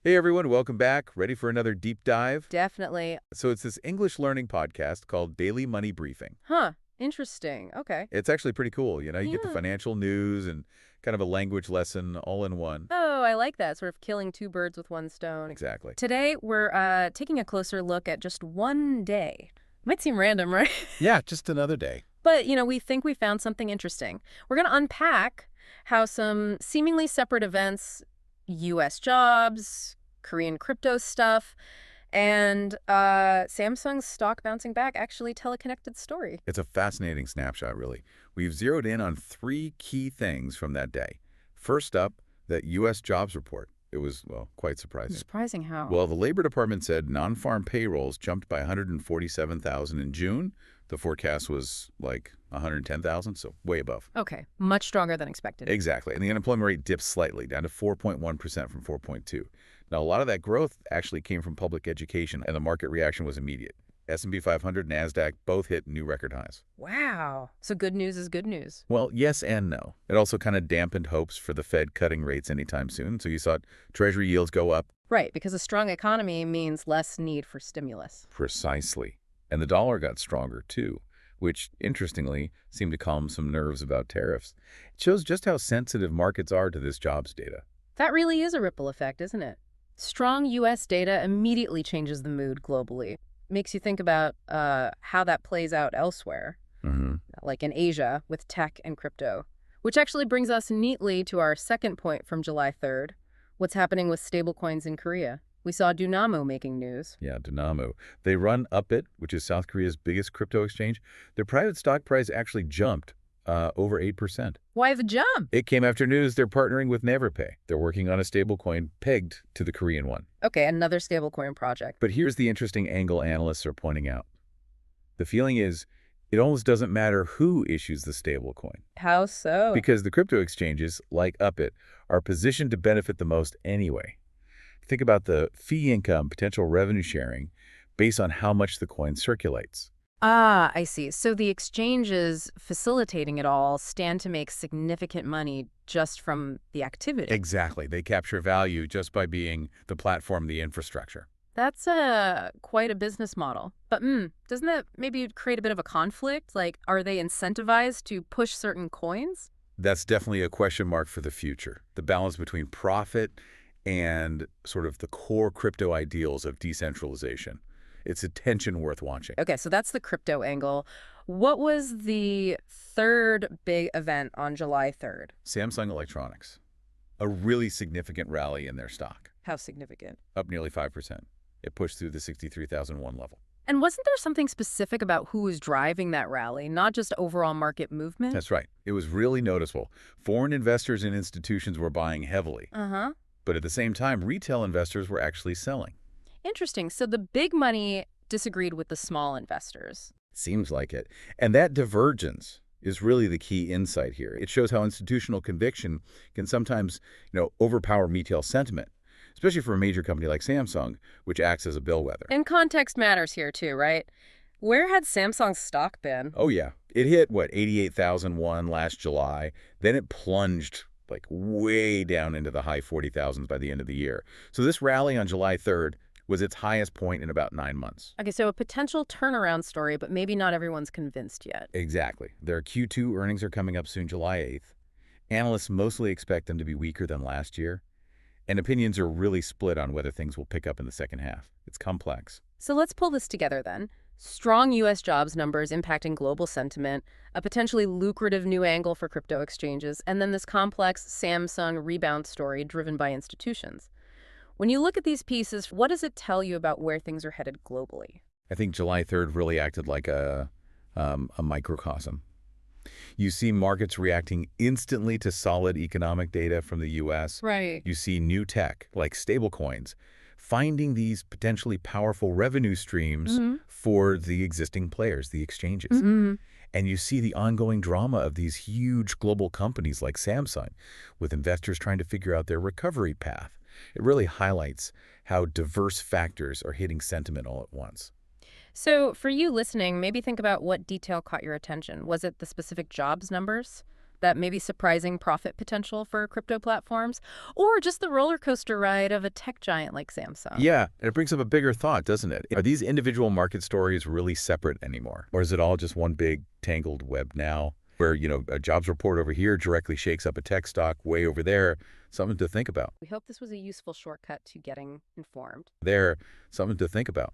Hey everyone, welcome back. Ready for another deep dive? Definitely. So it's this English learning podcast called Daily Money Briefing. Huh. Interesting. Okay. It's actually pretty cool. You get the Yeah. financial news and kind of a language lesson all in one. Oh, I like that. Sort of killing two birds with one stone. Exactly. Today, we're taking a closer look at just one day. Might seem random, right? Yeah, just another day. But, we think we found something interesting. We're going to unpack how some seemingly separate events, U.S. jobs, Korean crypto stuff, and Samsung's stock bouncing back actually tell a connected story. It's a fascinating snapshot, really. We've zeroed in on three key things from that day. First up, that U.S. jobs report. It was, well, quite surprising. Surprising how. Well, the Labor Department said non-farm payrolls jumped by 147,000 in June. The forecast was like 110,000, so way above. Okay. Much stronger than expected. Exactly. And the unemployment rate dipped slightly, down to 4.1% from 4.2. Now, a lot of that growth actually came from public education, and the market reaction was immediate. S&P 500 and NASDAQ both hit new record highs. Wow. So good news is good news. Well, yes and no. It also kind of dampened hopes for the Fed cutting rates anytime soon, so you saw Treasury yields go up. Right, because a strong economy means less need for stimulus. Precisely. And the dollar got stronger, too, which, interestingly, seemed to calm some nerves about tariffs. It shows just how sensitive markets are to this jobs data. That really is a ripple effect, isn't it? Strong U.S. data immediately changes the mood globally. Makes you think about how that plays out elsewhere, like in Asia with tech and crypto. Which actually brings us neatly to our second point from July 3rd, what's happening with stablecoins in Korea. We saw Dynamo making news. Yeah, Dynamo. They run Upbit, which is South Korea's biggest crypto exchange. Their private stock price actually jumped over 8%. Why the jump? It came after news they're partnering with NeverPay. They're working on a stablecoin pegged to the Korean one. Okay, another stablecoin project. But here's the interesting angle analysts are pointing out. The feeling is it almost doesn't matter who issues the stablecoin. How so? Because the crypto exchanges, like Upbit, are positioned to benefit the most anyway. Think about the fee income, potential revenue sharing, based on how much the coin circulates. Ah, I see. So the exchanges facilitating it all stand to make significant money just from the activity. Exactly. They capture value just by being the platform, the infrastructure. That's quite a business model. But doesn't that maybe create a bit of a conflict? Like, are they incentivized to push certain coins? That's definitely a question mark for the future. The balance between profit and sort of the core crypto ideals of decentralization. It's a tension worth watching. Okay, so that's the crypto angle. What was the third big event on July 3rd? Samsung Electronics, a really significant rally in their stock, How significant? up nearly 5%. It pushed through the 63,001 level. And wasn't there something specific about who was driving that rally, not just overall market movement? That's right. It was really noticeable. Foreign investors and institutions were buying heavily. Uh-huh. But at the same time, retail investors were actually selling. Interesting. So the big money disagreed with the small investors. Seems like it. And that divergence is really the key insight here. It shows how institutional conviction can sometimes, overpower retail sentiment, especially for a major company like Samsung, which acts as a bellwether. And context matters here too, right? Where had Samsung's stock been? Oh, yeah. It hit, 88,001 last July. Then it plunged like way down into the high 40,000s by the end of the year. So this rally on July 3rd was its highest point in about 9 months. Okay, so a potential turnaround story, but maybe not everyone's convinced yet. Exactly. Their Q2 earnings are coming up soon, July 8th. Analysts mostly expect them to be weaker than last year, and opinions are really split on whether things will pick up in the second half. It's complex. So let's pull this together then. Strong U.S. jobs numbers impacting global sentiment, a potentially lucrative new angle for crypto exchanges, and then this complex Samsung rebound story driven by institutions. When you look at these pieces, what does it tell you about where things are headed globally? I think July 3rd really acted like a microcosm. You see markets reacting instantly to solid economic data from the U.S. Right. You see new tech, like stablecoins, finding these potentially powerful revenue streams for the existing players, the exchanges. And you see the ongoing drama of these huge global companies like Samsung, with investors trying to figure out their recovery path. It really highlights how diverse factors are hitting sentiment all at once. So for you listening, maybe think about what detail caught your attention. Was it the specific jobs numbers? that maybe surprising profit potential for crypto platforms, or just the roller coaster ride of a tech giant like Samsung. Yeah, and it brings up a bigger thought, doesn't it? Are these individual market stories really separate anymore? Or is it all just one big tangled web now where, a jobs report over here directly shakes up a tech stock way over there? Something to think about. We hope this was a useful shortcut to getting informed. Something to think about.